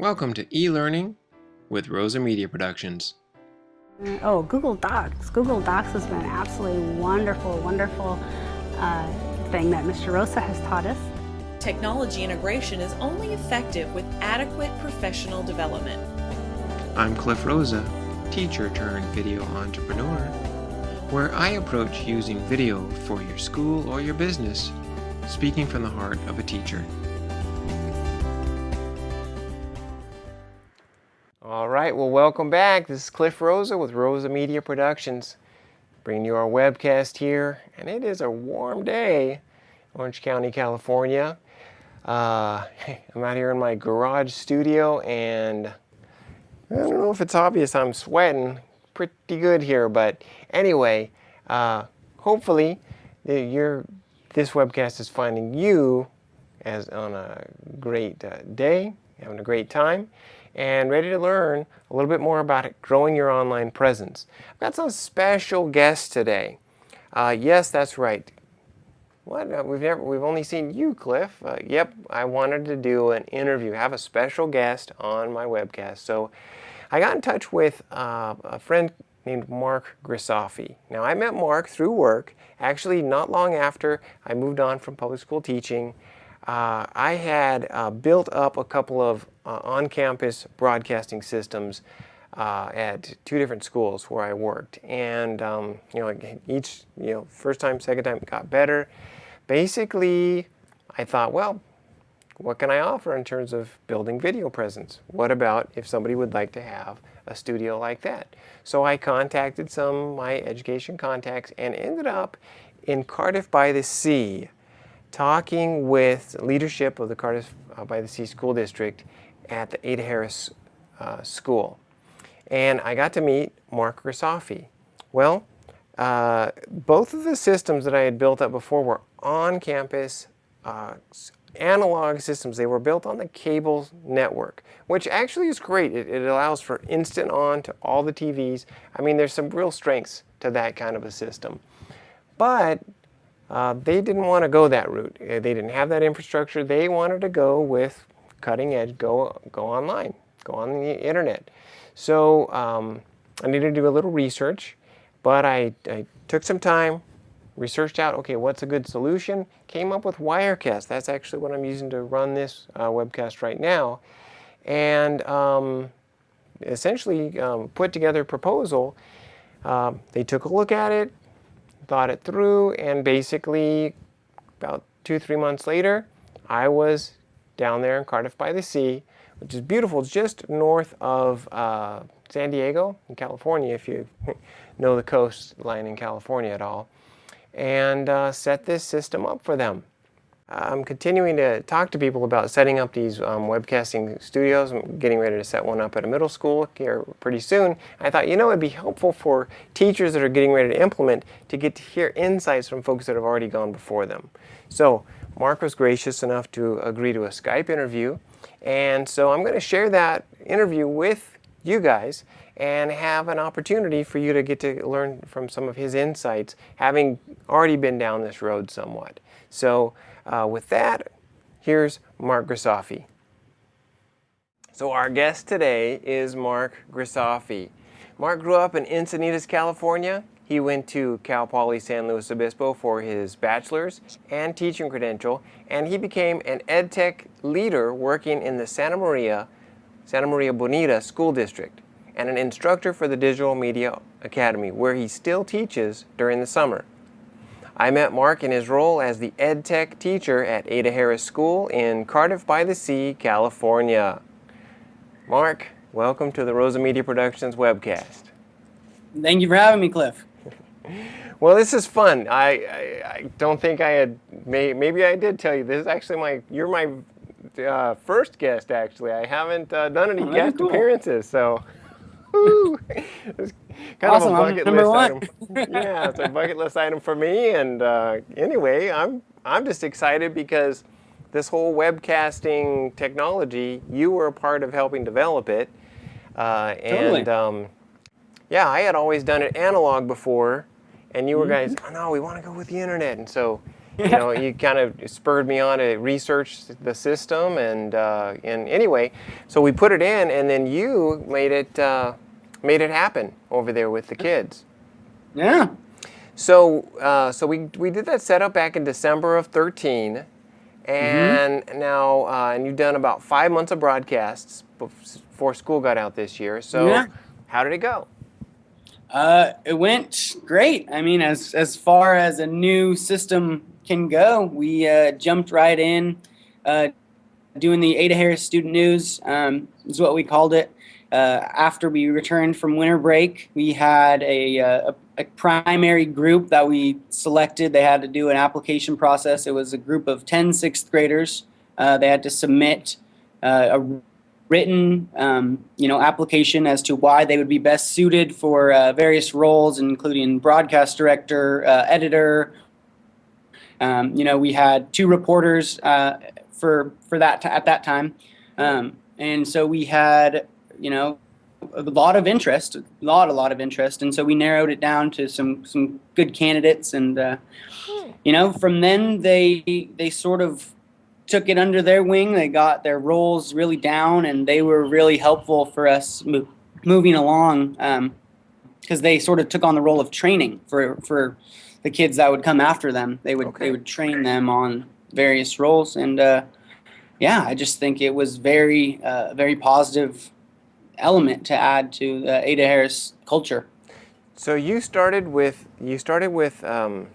Welcome to e-learning with Rosa Media Productions. Oh, Google Docs. Google Docs has been an absolutely wonderful thing that Mr. Rosa has taught us. Technology integration is only effective with adequate professional development. I'm Cliff Rosa, teacher turned video entrepreneur, where I approach using video for your school or your business, speaking from the heart of a teacher. All right, well, welcome back. This is Cliff Rosa with Rosa Media Productions, bringing you our webcast here, and it is a warm day in Orange County, California. I'm out here in my garage studio, and I don't know if it's obvious I'm sweating pretty good here, but anyway, hopefully this webcast is finding you as on a great day, having a great time, and ready to learn a little bit more about growing your online presence. I've got some special guests today. Yes, that's right. What? We've only seen you, Cliff. Yep, I wanted to do an interview, have a special guest on my webcast. So I got in touch with a friend named Mark Grisafe. Now, I met Mark through work, actually not long after I moved on from public school teaching. I had built up a couple of on-campus broadcasting systems at two different schools where I worked, and each first time, second time it got better. Basically, I thought, well, what can I offer in terms of building video presence? What about if somebody would like to have a studio like that? So I contacted some of my education contacts and ended up in Cardiff-by-the-Sea, talking with leadership of the Cardiff-by-the-Sea School District at the Ada Harris School. And I got to meet Mark Grisafe. Well, both of the systems that I had built up before were on-campus analog systems. They were built on the cable network, which actually is great. It allows for instant on to all the TVs. I mean, there's some real strengths to that kind of a system. But they didn't want to go that route. They didn't have that infrastructure. They wanted to go with cutting edge, go online, go on the internet. So I needed to do a little research, but I took some time, researched out, okay, what's a good solution? Came up with Wirecast. That's actually what I'm using to run this webcast right now. And essentially put together a proposal. They took a look at it, thought it through, and basically about 2-3 months later, I was down there in Cardiff-by-the-Sea, which is beautiful. It's just north of San Diego in California, if you know the coastline in California at all, and set this system up for them. I'm continuing to talk to people about setting up these webcasting studios. I'm getting ready to set one up at a middle school here pretty soon. I thought, it'd be helpful for teachers that are getting ready to implement to get to hear insights from folks that have already gone before them. So Mark was gracious enough to agree to a Skype interview. And so I'm going to share that interview with you guys and have an opportunity for you to get to learn from some of his insights, having already been down this road somewhat. So with that, here's Mark Grisafe. So our guest today is Mark Grisafe. Mark grew up in Encinitas, California. He went to Cal Poly San Luis Obispo for his bachelor's and teaching credential, and he became an EdTech leader working in the Santa Maria Bonita School District and an instructor for the Digital Media Academy, where he still teaches during the summer. I met Mark in his role as the EdTech teacher at Ada Harris School in Cardiff-by-the-Sea, California. Mark, welcome to the Rosa Media Productions Webcast. Thank you for having me, Cliff. Well, this is fun. I don't think I had, maybe I did tell you, this is actually you're my first guest, actually. I haven't done any guest appearances, so it's kind awesome. of a bucket Number list one. item. Yeah, it's a bucket list item for me. And anyway, I'm just excited because this whole webcasting technology, you were a part of helping develop it. Totally. And yeah, I had always done it analog before, and you were guys, oh no, we want to go with the internet. And so you kind of spurred me on to research the system, and anyway, so we put it in, and then you made it happen over there with the kids. Yeah. So we did that setup back in December of 13, and now and you've done about 5 months of broadcasts before school got out this year. So how did it go? It went great. I mean, as far as a new system can go, we jumped right in, doing the Ada Harris Student News is what we called it. After we returned from winter break, we had a primary group that we selected. They had to do an application process. It was a group of 10 sixth graders. They had to submit a written application as to why they would be best suited for various roles, including broadcast director, editor. We had 2 reporters for that at that time, and so we had a lot of interest, a lot of interest, and so we narrowed it down to some good candidates, and from then they sort of took it under their wing. They got their roles really down, and they were really helpful for us moving along, because they sort of took on the role of training for the kids that would come after them. They would train them on various roles, and I just think it was very positive element to add to the Ada Harris culture. So you started with 10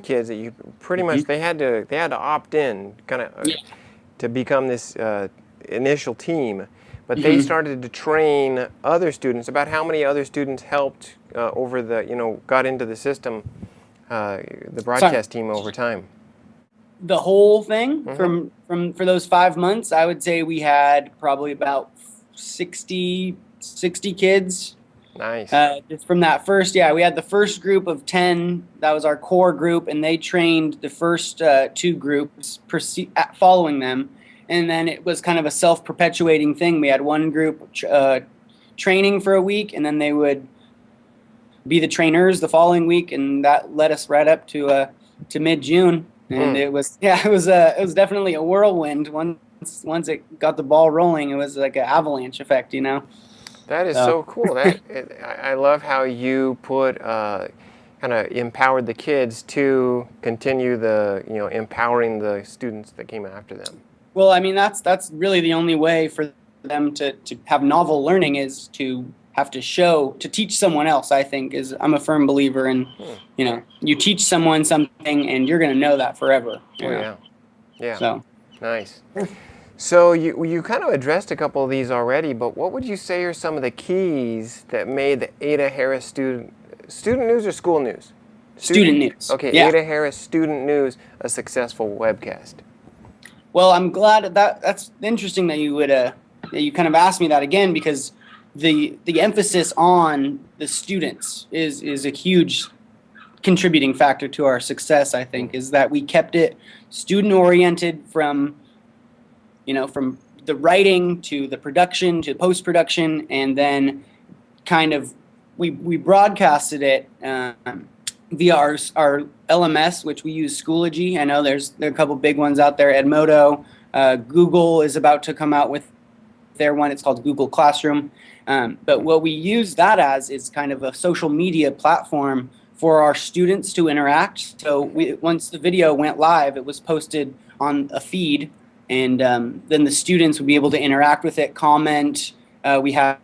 kids that you pretty much they had to opt in kind of to become this initial team, but they started to train other students. About how many other students helped over the got into the system, the broadcast team over time? The whole thing for those 5 months, I would say we had probably about 60 kids. Nice. Just from that first, we had the first group of 10. That was our core group, and they trained the first 2 groups following them. And then it was kind of a self-perpetuating thing. We had one group training for a week, and then they would be the trainers the following week, and that led us right up to mid-June. And it was definitely a whirlwind. Once it got the ball rolling, it was like an avalanche effect, That is so cool. I love how you put kind of empowered the kids to continue the empowering the students that came after them. Well, I mean that's really the only way for them to have novel learning is to have to teach someone else. I think I'm a firm believer in you teach someone something and you're going to know that forever. Yeah. So nice. So you kind of addressed a couple of these already, but what would you say are some of the keys that made the Ada Harris student news or school news? Student news. Okay, yeah. Ada Harris Student News a successful webcast. Well, I'm glad that's interesting that you would that you kind of asked me that again, because the emphasis on the students is a huge contributing factor to our success. I think is that we kept it student oriented from the writing to the production to post-production, and then kind of we broadcasted it via our LMS, which we use Schoology. I know there are a couple big ones out there. Edmodo, Google is about to come out with their one. It's called Google Classroom. But what we use that as is kind of a social media platform for our students to interact. So once the video went live, it was posted on a feed, and then the students would be able to interact with it, comment. We had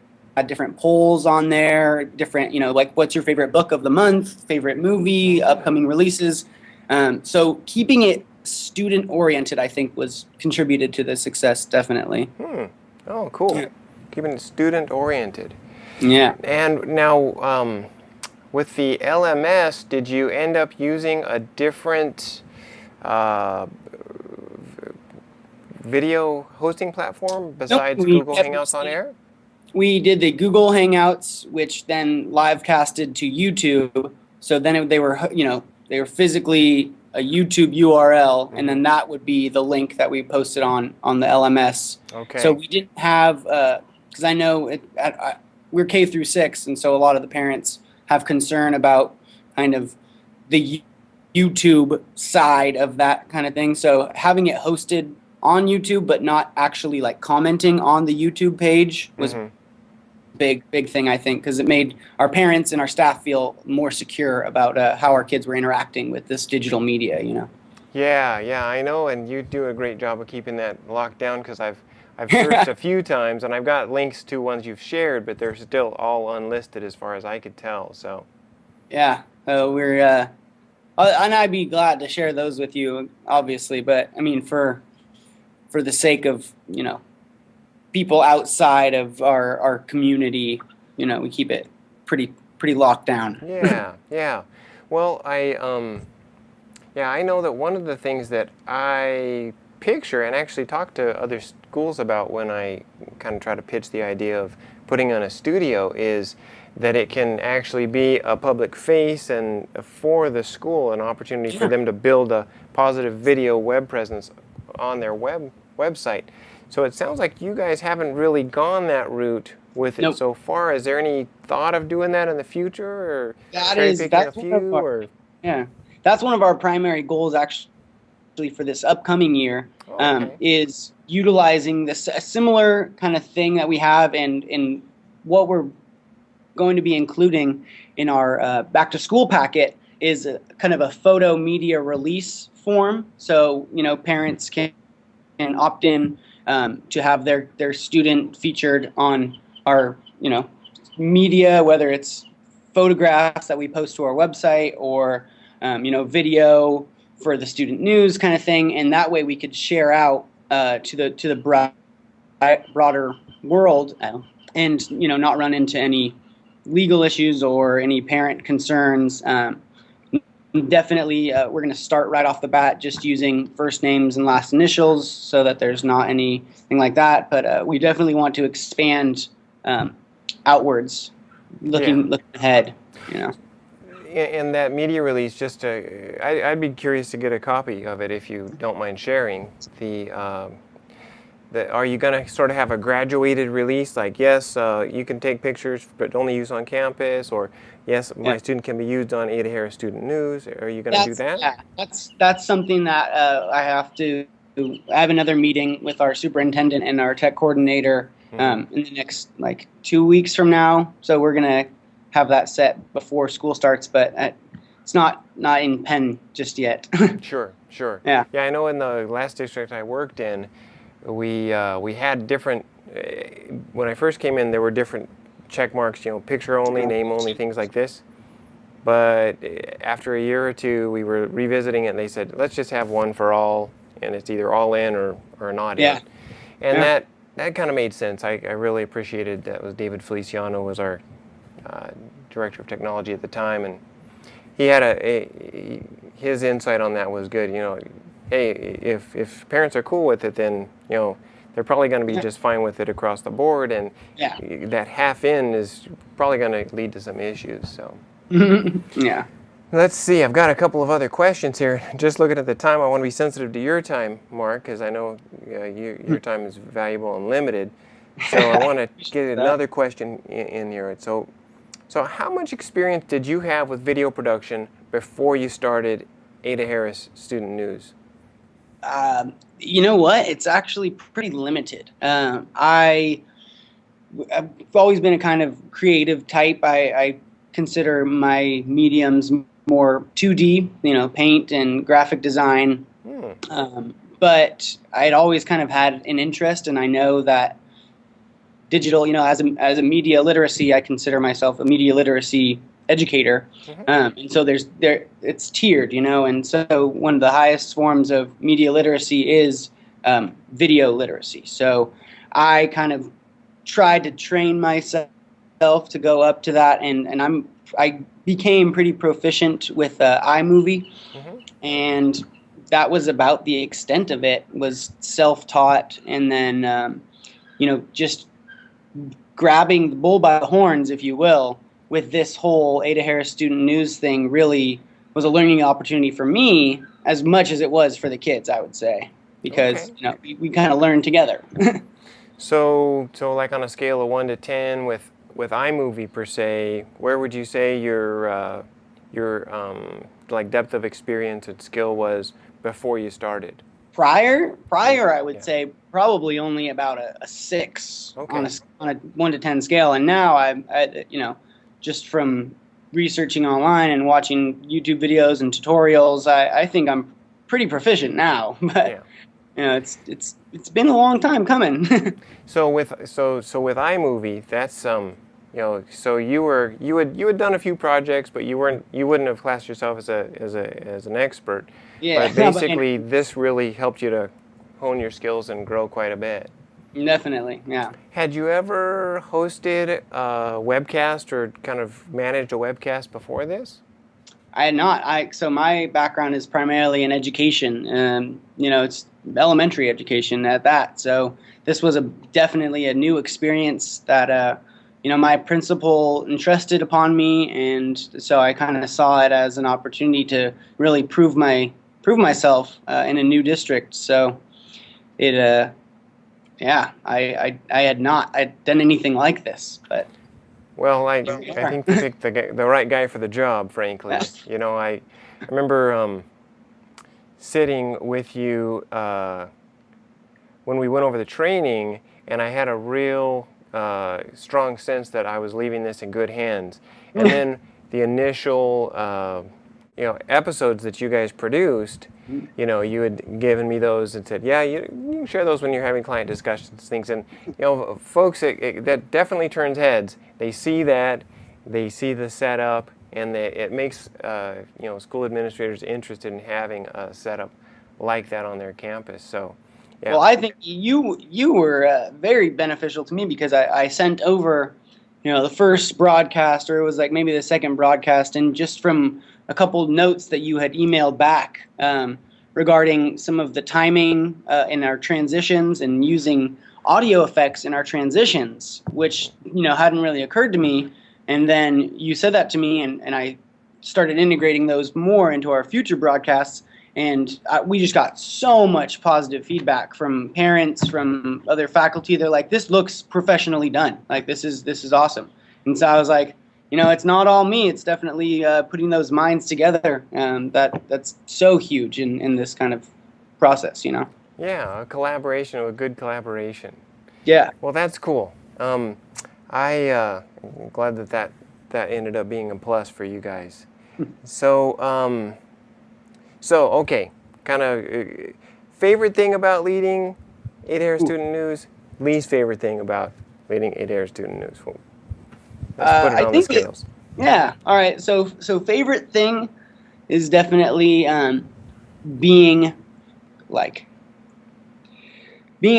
different polls on there, different, like what's your favorite book of the month, favorite movie, upcoming releases. So keeping it student oriented, I think, was contributed to the success, definitely. Oh, cool. Yeah. Keeping it student oriented. Yeah. And now with the LMS, did you end up using a different video hosting platform besides Google Hangouts on Air? We did the Google Hangouts, which then live casted to YouTube. So then they were physically a YouTube URL, and then that would be the link that we posted on the LMS. Okay. So we didn't have, because I know we're K through 6, and so a lot of the parents have concern about kind of the YouTube side of that kind of thing. So having it hosted on YouTube, but not actually like commenting on the YouTube page was big thing, I think, because it made our parents and our staff feel more secure about how our kids were interacting with this digital media, you know. Yeah, I know, and you do a great job of keeping that locked down, because I've searched a few times and I've got links to ones you've shared, but they're still all unlisted as far as I could tell. So yeah, we're and I'd be glad to share those with you, obviously, but I mean for the sake of, you know, people outside of our community, you know, we keep it pretty locked down. Yeah. Well, I know that one of the things that I picture and actually talk to other schools about when I kind of try to pitch the idea of putting on a studio is that it can actually be a public face and for the school, an opportunity for them to build a positive video web presence on their website. So it sounds like you guys haven't really gone that route with it so far. Is there any thought of doing that in the future, or that's one of our primary goals actually for this upcoming year. Is utilizing a similar kind of thing that we have, and what we're going to be including in our back to school packet is a kind of a photo media release form. So, you know, parents can opt in to have their student featured on our, you know, media, whether it's photographs that we post to our website or, you know, video for the student news kind of thing. And that way we could share out to the broader world and, you know, not run into any legal issues or any parent concerns. Definitely, we're going to start right off the bat just using first names and last initials so that there's not anything like that. But we definitely want to expand outwards, looking ahead, you know. And that media release, I'd be curious to get a copy of it if you don't mind sharing. Are you going to sort of have a graduated release, like, yes, you can take pictures but only use on campus, or yes, my student can be used on Ada Harris Student News? Are you going to do that? Yeah, that's something that I have another meeting with our superintendent and our tech coordinator in the next, like, 2 weeks from now. So we're going to have that set before school starts, but it's not in pen just yet. Sure. Yeah, I know in the last district I worked in, we had different, when I first came in, there were different check marks, you know, picture only, name only, things like this. But after a year or two, we were revisiting it, and they said, let's just have one for all, and it's either all in or not in. And that kind of made sense. I really appreciated that. Was David Feliciano was our director of technology at the time, and he had his insight on that was good. You know, hey, if parents are cool with it, then, you know, they're probably going to be just fine with it across the board, and that half in is probably going to lead to some issues. So yeah. Let's see. I've got a couple of other questions here. Just looking at the time, I want to be sensitive to your time, Mark, because I know your time is valuable and limited. So I want to get another question in here. So how much experience did you have with video production before you started Ada Harris Student News? You know what? It's actually pretty limited. I've always been a kind of creative type. I consider my mediums more 2D, you know, paint and graphic design. But I'd always kind of had an interest, and I know that digital, you know, as a media literacy, I consider myself a media literacy educator, and so it's tiered, you know, and so one of the highest forms of media literacy is video literacy. So I kind of tried to train myself to go up to that, and I became pretty proficient with iMovie, and that was about the extent of it. Was self-taught, and then you know, just grabbing the bull by the horns, if you will, with this whole Ada Harris Student News thing really was a learning opportunity for me as much as it was for the kids, I would say, because you know, we kind of learned together. So like on a scale of 1 to 10 with iMovie per se, where would you say your like depth of experience and skill was before you started? Prior, I would say probably only about a 6 on a 1 to 10 scale. And now I, you know, just from researching online and watching YouTube videos and tutorials, I think I'm pretty proficient now. But you know, it's been a long time coming. So with iMovie, that's you know, so you had done a few projects, but you wouldn't have classed yourself as an expert. Yeah. But basically, this really helped you to hone your skills and grow quite a bit. Definitely, yeah. Had you ever hosted a webcast or kind of managed a webcast before this? I had not. So my background is primarily in education. You know, it's elementary education at that. So this was definitely a new experience that you know, my principal entrusted upon me, and so I kind of saw it as an opportunity to really prove myself in a new district. So it yeah, I had not done anything like this, but. Well, I think you picked the right guy for the job, frankly. You know, I remember sitting with you when we went over the training, and I had a real strong sense that I was leaving this in good hands. And then the initial you know, episodes that you guys produced, you know, you had given me those and said, yeah, you can share those when you're having client discussions, things. And, you know, folks, that definitely turns heads. They see that, they see the setup, and it makes, you know, school administrators interested in having a setup like that on their campus. So, yeah. Well, I think you were very beneficial to me because I sent over, you know, the first broadcast, or it was like maybe the second broadcast, and just from a couple notes that you had emailed back regarding some of the timing in our transitions and using audio effects in our transitions, which, you know, hadn't really occurred to me. And then you said that to me, and I started integrating those more into our future broadcasts. And we just got so much positive feedback from parents, from other faculty. They're like, this looks professionally done. Like, this is awesome. And so I was like, you know, it's not all me. It's definitely putting those minds together. That's so huge in this kind of process, you know? Yeah, a collaboration, a good collaboration. Yeah. Well, that's cool. I'm glad that ended up being a plus for you guys. So, okay, kind of favorite thing about leading 8-Air Student News, least favorite thing about leading 8-Air Student News. Well, let's put it on the scales. Yeah, all right, so favorite thing is definitely being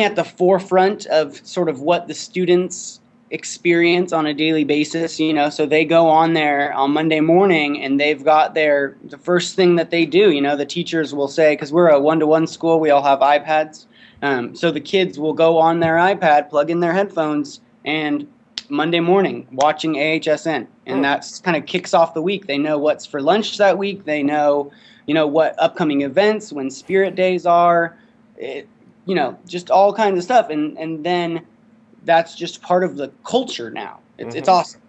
at the forefront of sort of what the students experience on a daily basis, you know. So they go on there on Monday morning and they've got the first thing that they do, you know, the teachers will say, because we're a one-to-one school, we all have iPads, so the kids will go on their iPad, plug in their headphones, and Monday morning watching AHSN, and that's kind of kicks off the week. They know what's for lunch that week. They know, you know, what upcoming events, when Spirit Days are, you know, just all kinds of stuff, and then that's just part of the culture now. It's awesome.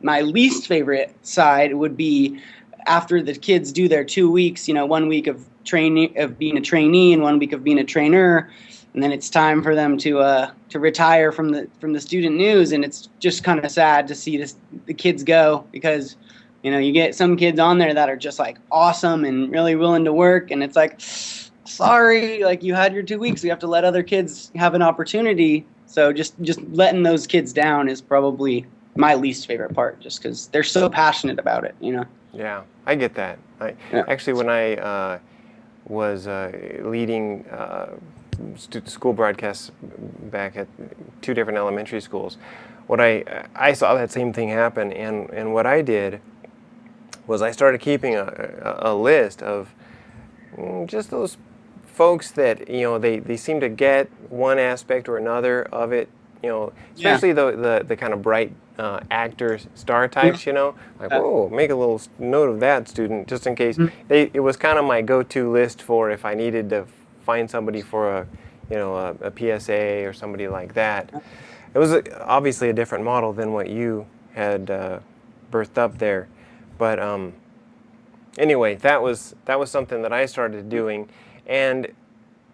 My least favorite side would be after the kids do their 2 weeks, you know, 1 week of training, of being a trainee, and 1 week of being a trainer, and then it's time for them to retire from the student news, and it's just kind of sad to see the kids go, because, you know, you get some kids on there that are just like awesome and really willing to work, and it's like, sorry, like, you had your 2 weeks, you have to let other kids have an opportunity. So just letting those kids down is probably my least favorite part, just because they're so passionate about it, you know. Yeah, I get that. Actually, when I was leading school broadcasts back at 2 different elementary schools, what I saw that same thing happen, and what I did was I started keeping a list of just those folks that, you know, they seem to get one aspect or another of it, you know, especially the kind of bright actor star types, you know, like, oh, make a little note of that student just in case. It was kind of my go-to list for if I needed to find somebody for a, you know, a PSA or somebody like that. It was obviously a different model than what you had birthed up there, but anyway, that was something that I started doing, and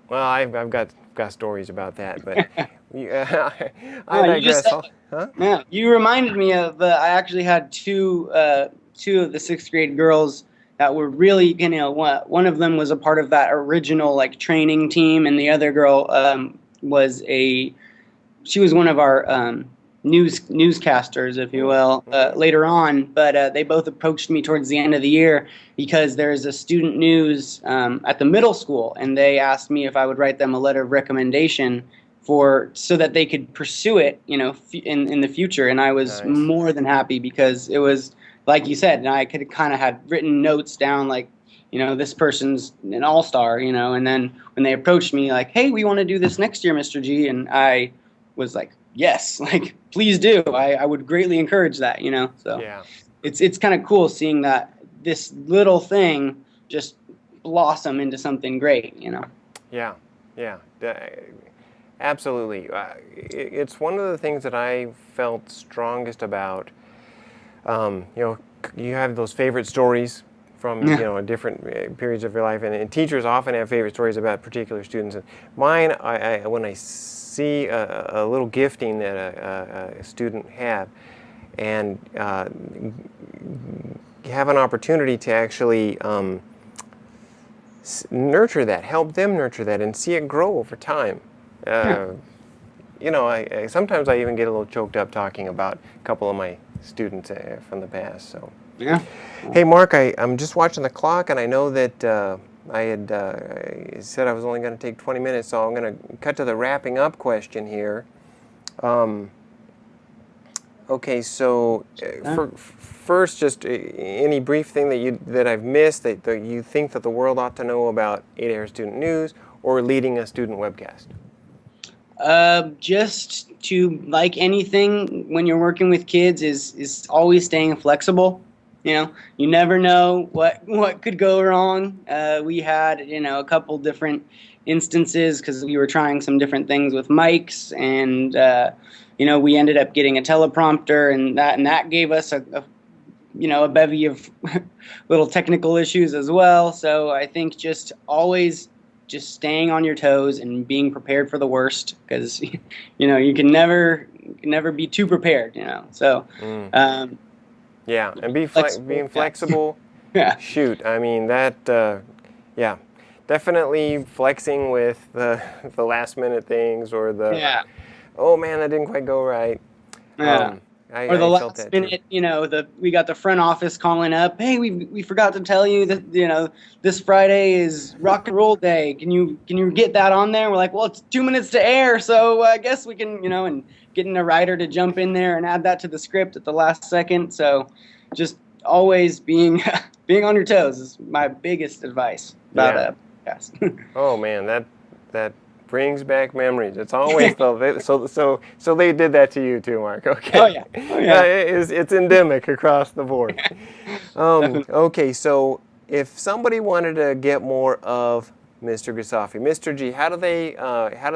well, I've got stories about that, but I No, you just digress. Huh? yeah, you reminded me of I actually had two of the sixth grade girls that were really, one of them was a part of that original like training team, and the other girl she was one of our newscasters, if you will, later on. But they both approached me towards the end of the year because there's a student news at the middle school, and they asked me if I would write them a letter of recommendation so that they could pursue it, in the future. And I was Nice. more than happy because it was, like you said, and I could kind of had written notes down like, this person's an all-star, and then when they approached me like, hey, we want to do this next year, Mr. G, and I was like, yes, like, please do. I would greatly encourage that, so Yeah. it's kind of cool seeing that this little thing just blossom into something great, Yeah, yeah, absolutely. It's one of the things that I felt strongest about. You have those favorite stories from different periods of your life, and teachers often have favorite stories about particular students. And mine, when I see a little gifting that a student had, and have an opportunity to actually nurture that, help them nurture that, and see it grow over time. Sometimes I even get a little choked up talking about a couple of my students from the past. So, yeah. Hey, Mark, I'm just watching the clock, and I know that I had said I was only going to take 20 minutes, so I'm going to cut to the wrapping up question here. Okay, so first, just any brief thing that I've missed that you think that the world ought to know about Ada Student News or leading a student webcast? Just to, like anything when you're working with kids, is always staying flexible. You never know what could go wrong. We had a couple different instances because we were trying some different things with mics, and we ended up getting a teleprompter, and that gave us a bevy of little technical issues as well. So I think just always just staying on your toes and being prepared for the worst, because you can never be too prepared. So yeah, and being flexible. Yeah. Shoot, I mean that. Yeah, definitely flexing with the last minute things or the. Yeah. Oh man, that didn't quite go right. Yeah. Or the last minute, we got the front office calling up. Hey, we forgot to tell you that this Friday is rock and roll day. Can you get that on there? We're like, well, it's 2 minutes to air, so I guess we can and getting a writer to jump in there and add that to the script at the last second. So just always being on your toes is my biggest advice about a podcast. Oh man, that brings back memories. It's always so they did that to you too, Mark. Okay. Oh yeah. It's endemic across the board. Okay, so if somebody wanted to get more of Mr. Grisafe, Mr. G, how do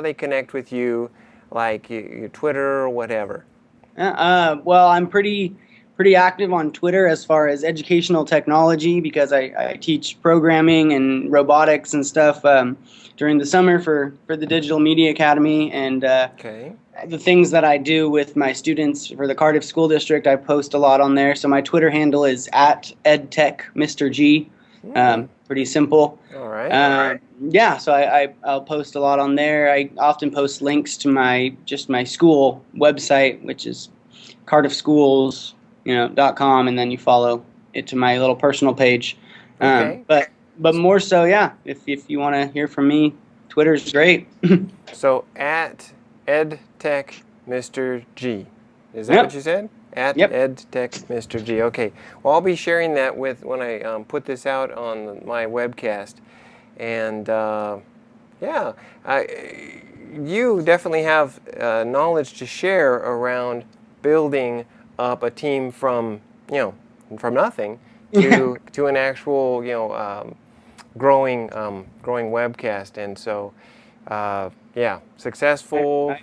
they connect with you, like your Twitter or whatever? Well, I'm pretty active on Twitter as far as educational technology, because I teach programming and robotics and stuff during the summer for the Digital Media Academy, and the things that I do with my students for the Cardiff School District, I post a lot on there. So my Twitter handle is @edtechmrg. Pretty simple. All right. Yeah, so I'll post a lot on there. I often post links to my school website, which is cardiffschools.com, and then you follow it to my little personal page. Okay. But more so, yeah, if you want to hear from me, Twitter's great. So @edtechmrg. Is that what you said? Yep. @edtechmrg. Okay. Well, I'll be sharing that when I put this out on my webcast. And you definitely have knowledge to share around building up a team from nothing to an actual growing webcast. And so successful.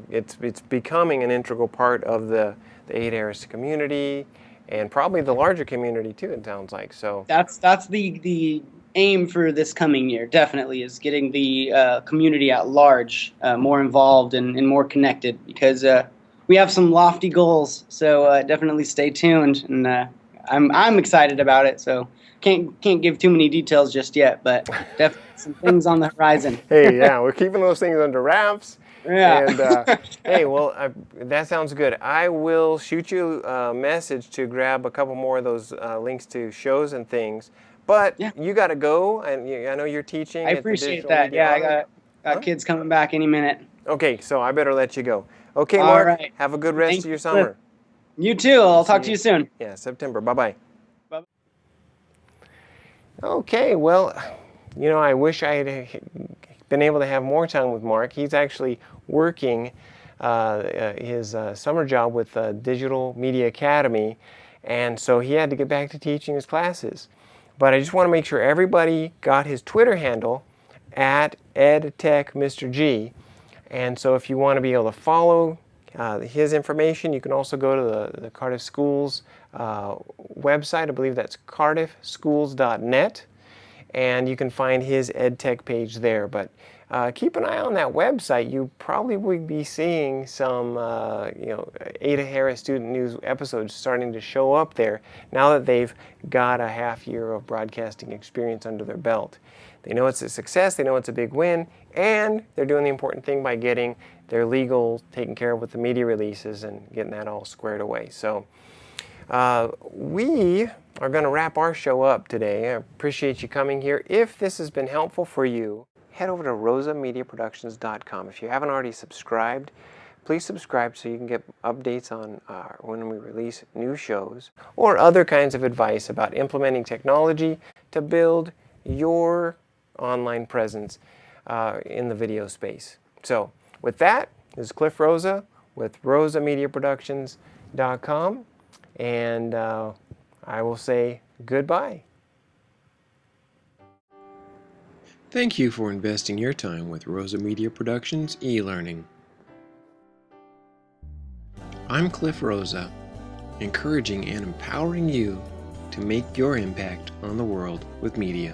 It's becoming an integral part of the Ada community, and probably the larger community too, it sounds like. So That's the aim for this coming year. Definitely is getting the community at large more involved and more connected, because we have some lofty goals. So definitely stay tuned, and I'm excited about it. So can't give too many details just yet, but definitely some things on the horizon. hey, yeah, we're keeping those things under wraps. Yeah. And hey, well, that sounds good. I will shoot you a message to grab a couple more of those links to shows and things. But Yeah. you got to go, and I know you're teaching. I at the appreciate Digital that. Media Yeah, I got kids coming back any minute. Okay, so I better let you go. Okay, All Mark, right. have a good rest Thank of your you, summer. You too. I'll See talk to you soon. Yeah, September. Bye-bye. Bye. Okay, well, I wish I had been able to have more time with Mark. He's actually working his summer job with Digital Media Academy, and so he had to get back to teaching his classes. But I just want to make sure everybody got his Twitter handle at EdTechMrG. And so if you want to be able to follow his information, you can also go to the Cardiff Schools website. I believe that's cardiffschools.net. And you can find his EdTech page there. But keep an eye on that website. You probably will be seeing some Ada Harris Student News episodes starting to show up there now that they've got a half year of broadcasting experience under their belt. They know it's a success, they know it's a big win, and they're doing the important thing by getting their legal taken care of with the media releases and getting that all squared away. So we are going to wrap our show up today. I appreciate you coming here. If this has been helpful for you, head over to rosamediaproductions.com. If you haven't already subscribed, please subscribe so you can get updates on when we release new shows or other kinds of advice about implementing technology to build your online presence in the video space. So with that, this is Cliff Rosa with rosamediaproductions.com, and I will say goodbye. Thank you for investing your time with Rosa Media Productions e-learning. I'm Cliff Rosa, encouraging and empowering you to make your impact on the world with media.